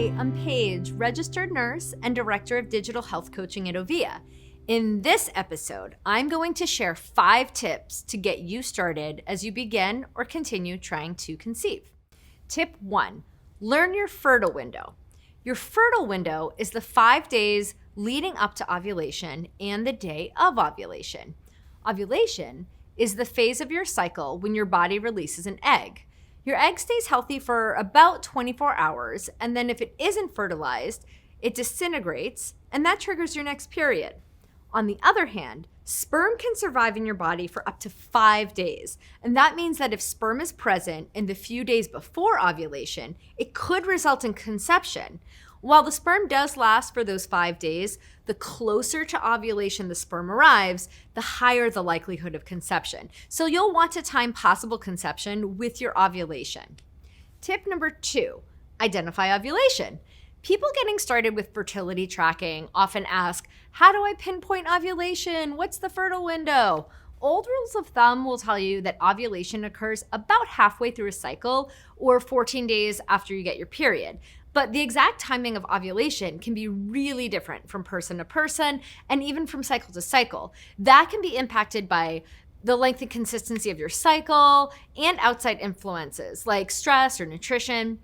Hi, I'm Paige, registered nurse and director of digital health coaching at Ovia. In this episode, I'm going to share 5 tips to get you started as you begin or continue trying to conceive. Tip 1, learn your fertile window. Your fertile window is the 5 days leading up to ovulation and the day of ovulation. Ovulation is the phase of your cycle when your body releases an egg. Your egg stays healthy for about 24 hours, and then if it isn't fertilized, it disintegrates, and that triggers your next period. On the other hand, sperm can survive in your body for up to 5 days, and that means that if sperm is present in the few days before ovulation, it could result in conception. While the sperm does last for those 5 days, the closer to ovulation the sperm arrives, the higher the likelihood of conception. So you'll want to time possible conception with your ovulation. Tip number 2, identify ovulation. People getting started with fertility tracking often ask, how do I pinpoint ovulation? What's the fertile window? Old rules of thumb will tell you that ovulation occurs about halfway through a cycle or 14 days after you get your period. But the exact timing of ovulation can be really different from person to person and even from cycle to cycle. That can be impacted by the length and consistency of your cycle and outside influences like stress or nutrition.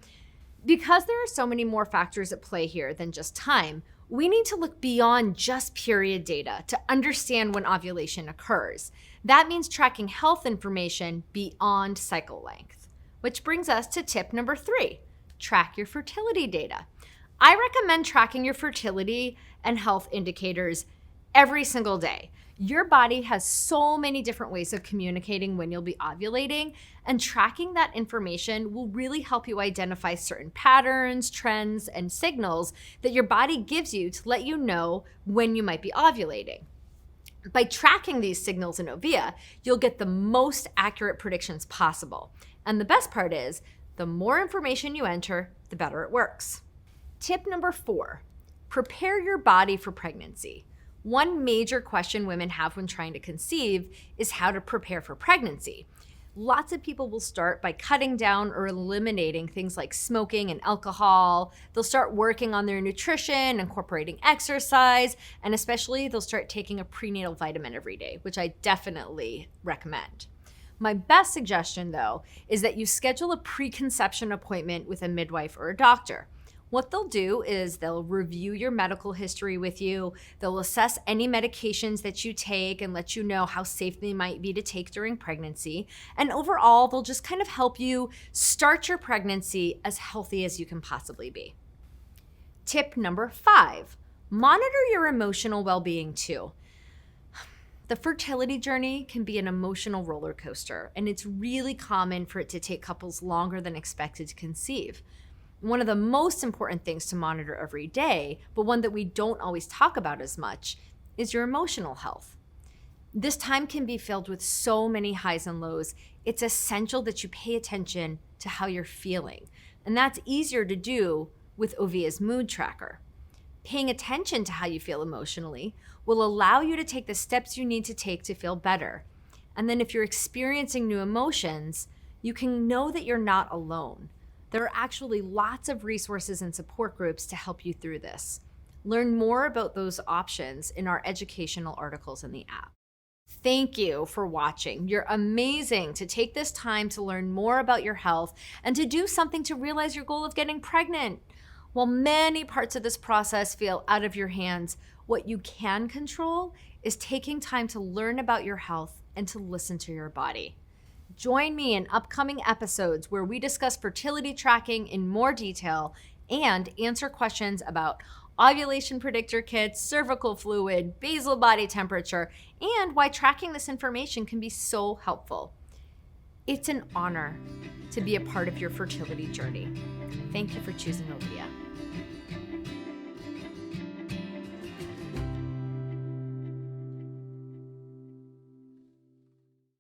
Because there are so many more factors at play here than just time, we need to look beyond just period data to understand when ovulation occurs. That means tracking health information beyond cycle length. Which brings us to tip number 3. Track your fertility data. I recommend tracking your fertility and health indicators every single day. Your body has so many different ways of communicating when you'll be ovulating, and tracking that information will really help you identify certain patterns, trends, and signals that your body gives you to let you know when you might be ovulating. By tracking these signals in Ovia, you'll get the most accurate predictions possible. And the best part is, the more information you enter, the better it works. Tip number 4, prepare your body for pregnancy. One major question women have when trying to conceive is how to prepare for pregnancy. Lots of people will start by cutting down or eliminating things like smoking and alcohol. They'll start working on their nutrition, incorporating exercise, and especially they'll start taking a prenatal vitamin every day, which I definitely recommend. My best suggestion, though, is that you schedule a preconception appointment with a midwife or a doctor. What they'll do is they'll review your medical history with you. They'll assess any medications that you take and let you know how safe they might be to take during pregnancy. And overall, they'll just kind of help you start your pregnancy as healthy as you can possibly be. Tip number 5, monitor your emotional well-being too. The fertility journey can be an emotional roller coaster, and it's really common for it to take couples longer than expected to conceive. One of the most important things to monitor every day, but one that we don't always talk about as much, is your emotional health. This time can be filled with so many highs and lows. It's essential that you pay attention to how you're feeling, and that's easier to do with Ovia's mood tracker. Paying attention to how you feel emotionally will allow you to take the steps you need to take to feel better. And then if you're experiencing new emotions, you can know that you're not alone. There are actually lots of resources and support groups to help you through this. Learn more about those options in our educational articles in the app. Thank you for watching. You're amazing to take this time to learn more about your health and to do something to realize your goal of getting pregnant. While many parts of this process feel out of your hands, what you can control is taking time to learn about your health and to listen to your body. Join me in upcoming episodes where we discuss fertility tracking in more detail and answer questions about ovulation predictor kits, cervical fluid, basal body temperature, and why tracking this information can be so helpful. It's an honor to be a part of your fertility journey. Thank you for choosing Ovia.